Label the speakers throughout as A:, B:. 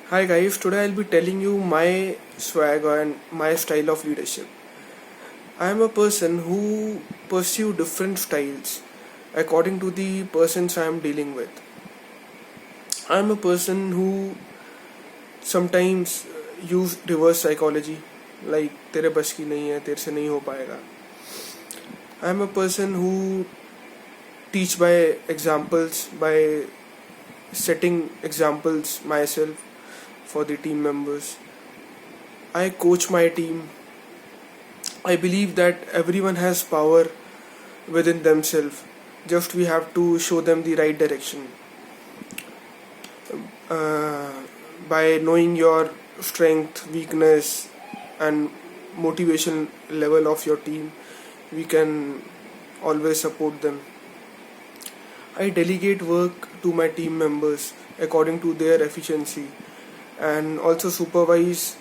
A: Hi guys, today I'll be telling you my swag and my style of leadership. I am a person who pursue different styles according to the persons I am dealing with. I am a person who sometimes use reverse psychology like तेरे बस की नहीं है तेरे से नहीं हो पाएगा. I am a person who teach by examples, by setting examples myself for the team members. I coach my team. I believe that everyone has power within themselves. Just we have to show them the right direction. Uh, by knowing your strength, weakness, and motivation level of your team, we can always support them. I delegate work to my team members according to their efficiency and also supervise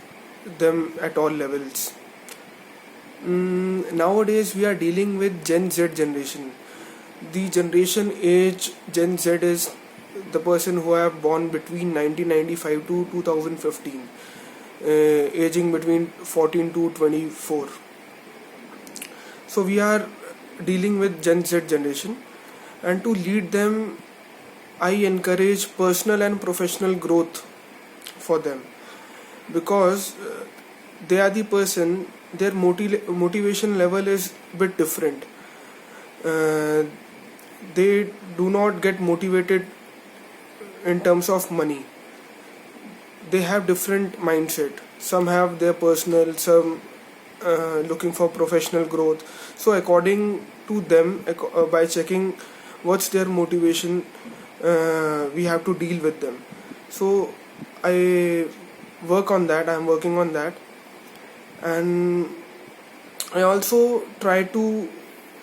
A: them at all levels. Nowadays, we are dealing with Gen Z generation. The generation age Gen Z is the person who have born between 1995 to 2015, aging between 14 to 24. So we are dealing with Gen Z generation, and to lead them, I encourage personal and professional growth for them because they are the person, their motivation level is bit different. uh, they do not get motivated in terms of money. They have different mindset. Some have their personal, some looking for professional growth. So according to them, by checking what's their motivation, we have to deal with them. So I work on that. I'm working on that, and I also try to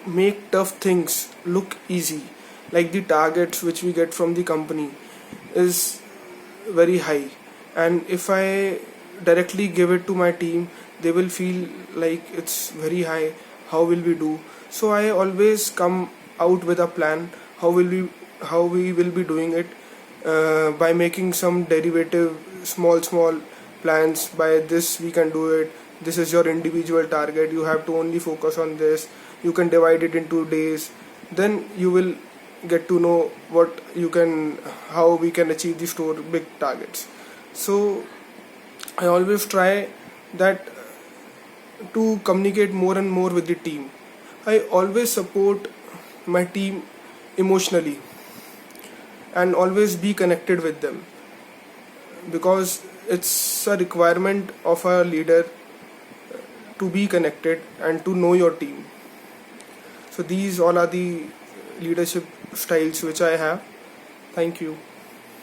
A: make tough things look easy. Like the targets which we get from the company is very high, and if I directly give it to my team, they will feel like it's very high. How will we do? So I always come out with a plan. How we will be doing it by making some derivative small plans. By this we can do it. This is your individual target. You have to only focus on this. You can divide it into days. Then you will get to know what you can, how we can achieve the store big targets. So I always try that to communicate more and more with the team. I always support my team emotionally and always be connected with them because it's a requirement of a leader to be connected and to know your team. So these all are the leadership styles which I have. Thank you.